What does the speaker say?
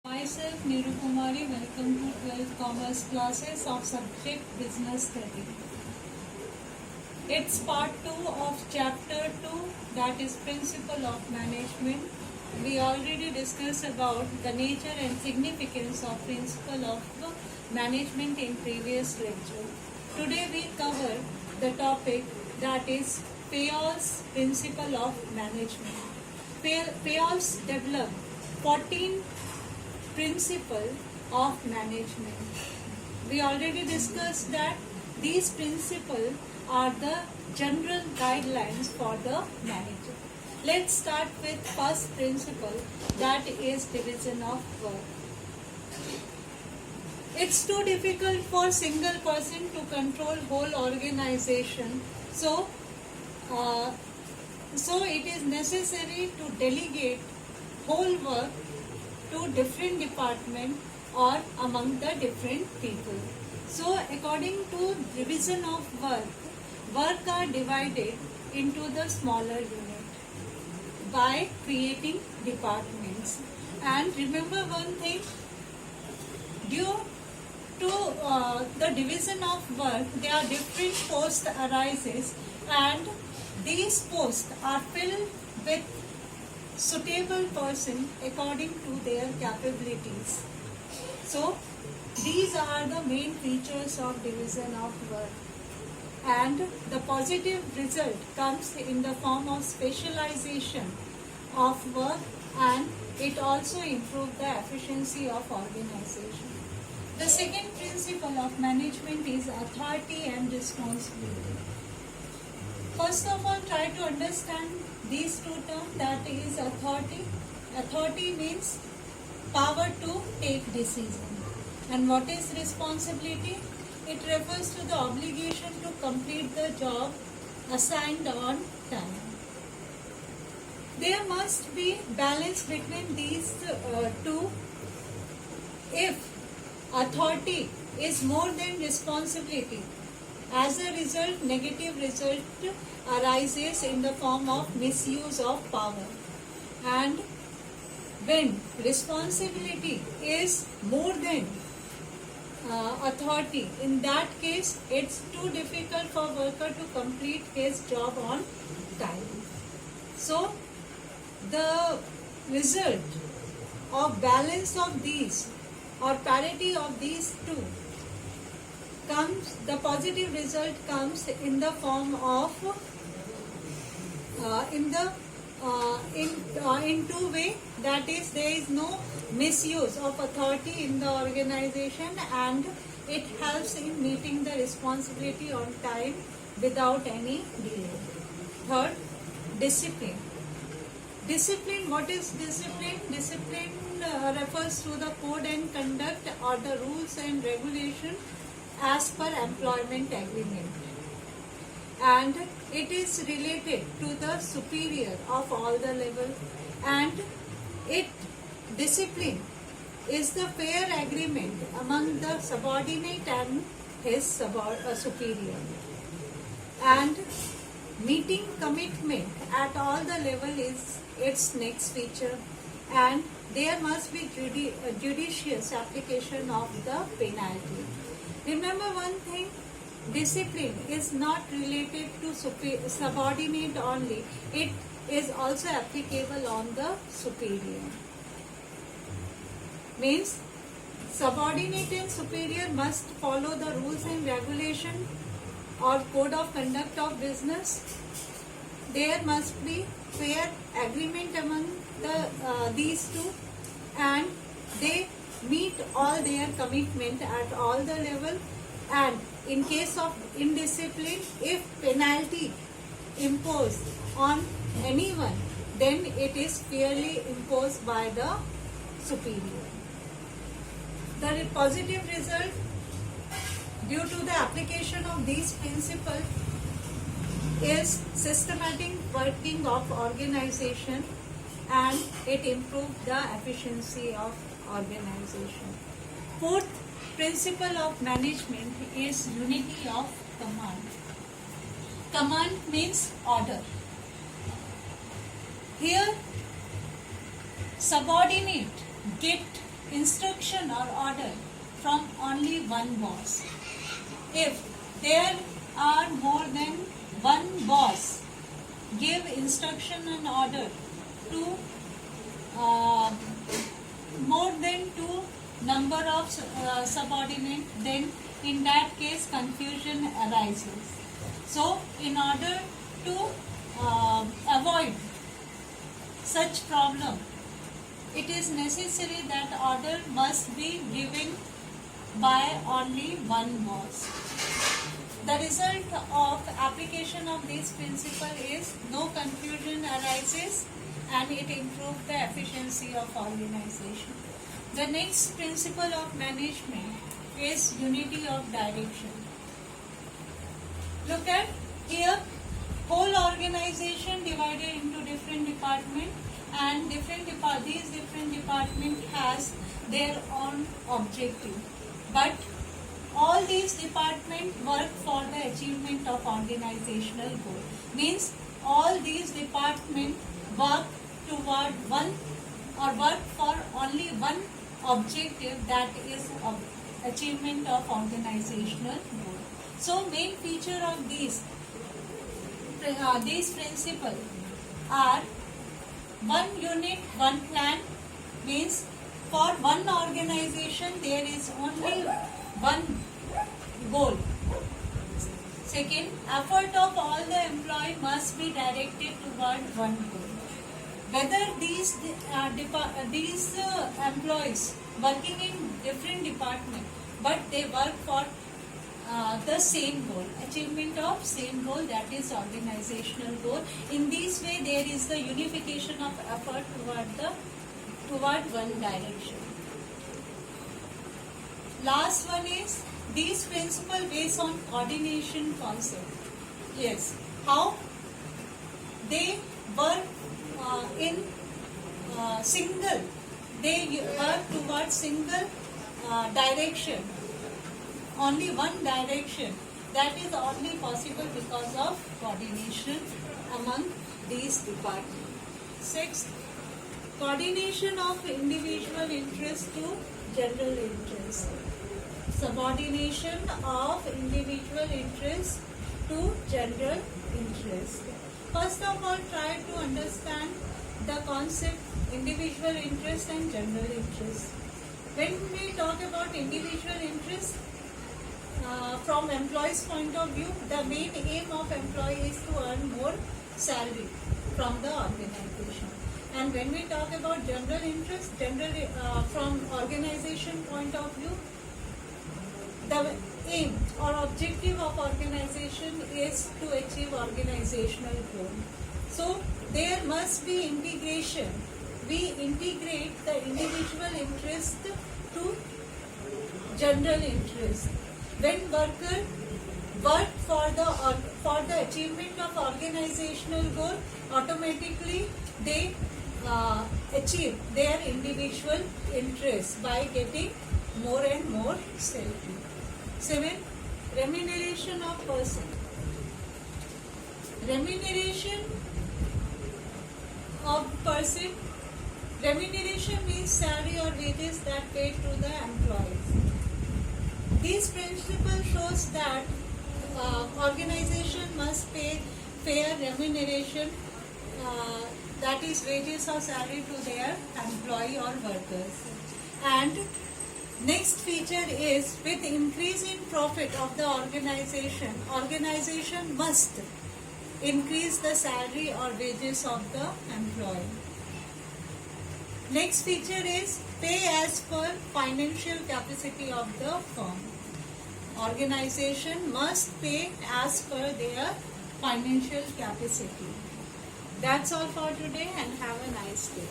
Myself Neeru Kumari, welcome to 12th Commerce classes of subject Business Study. It's part 2 of chapter 2, that is Principle of Management. We already discussed about the nature and significance of Principle of Management in previous lecture. Today we cover the topic that is Fayol's Principle of Management. Fayol's developed 14 principle of management. We already discussed that these principles are the general guidelines for the manager. Let's start with first principle, that is division of work. It's too difficult for single person to control whole organization, so it is necessary to delegate whole work to different department or among the different people. So according to division of work are divided into the smaller unit by creating departments. And remember one thing, due to the division of work, there are different posts arises, and these posts are filled with suitable person according to their capabilities. So these are the main features of division of work, and the positive result comes in the form of specialization of work, and it also improves the efficiency of organization. The second principle of management is authority and responsibility. First of all, try to understand these two terms, that is authority. Authority means power to take decision. And what is responsibility? It refers to the obligation to complete the job assigned on time. There must be balance between these two. If authority is more than responsibility, as a result, negative result arises in the form of misuse of power. And when responsibility is more than authority, in that case it's too difficult for worker to complete his job on time. So the result of balance of these or parity of these two comes, the positive result comes in the form of in two way, that is, there is no misuse of authority in the organization, and it helps in meeting the responsibility on time without any delay. Third, discipline. Discipline, what is discipline? Discipline refers to the code and conduct or the rules and regulation as per employment agreement, and it is related to the superior of all the level, and discipline is the fair agreement among the subordinate and his superior, and meeting commitment at all the level is its next feature, and there must be judicious application of the penalty. Remember one thing, discipline is not related to subordinate only, it is also applicable on the superior. Means subordinate and superior must follow the rules and regulation or code of conduct of business. There must be fair agreement among these two, and they meet all their commitment at all the level, and in case of indiscipline, if penalty imposed on anyone, then it is fairly imposed by the superior. The positive result due to the application of these principles is systematic working of organization, and it improves the efficiency of organization. Fourth principle of management is unity of command. Command means order. Here subordinate get instruction or order from only one boss. If there are more than one boss, give instruction and order to more than two number of subordinate, then in that case confusion arises. So in order to avoid such problem, it is necessary that order must be given by only one boss. The result of application of this principle is no confusion arises and it improves the efficiency of organization. The next principle of management is unity of direction. Look at here, whole organization divided into different departments, and these different departments has their own objective. But all these departments work for the achievement of organizational goal. Means all these departments work toward one or work for only one objective, that is achievement of organizational goal. So main feature of these principles are one unit, one plan. Means for one organization there is only one goal. Second, effort of all the employee must be directed toward one goal. Whether these employees working in different departments, but they work for the same goal, achievement of same goal, that is organizational goal. In this way, there is the unification of effort toward one direction. Last one is these principle based on coordination concept. Yes, how they work in single, they work towards single direction, only one direction. That is only possible because of coordination among these departments. Sixth, coordination of individual interest to general interest. Subordination of individual interest to general interest. First of all, try to understand the concept individual interest and general interest. When we talk about individual interest, from employee's point of view, the main aim of employee is to earn more salary from the organization. And when we talk about general interest, from organization point of view, the aim or objective of organization is to achieve organizational goal. So there must be integration. We integrate the individual interest to general interest. When workers work for the achievement of organizational goal, automatically they achieve their individual interest by getting more and more salary. 7. Remuneration of person. Remuneration of person. Remuneration means salary or wages that paid to the employees. This principle shows that organization must pay fair remuneration, that is wages or salary, to their employee or workers. And next feature is, with increase in profit of the organization must increase the salary or wages of the employee. Next feature is pay as per financial capacity of the firm. Organization must pay as per their financial capacity. That's all for today, and have a nice day.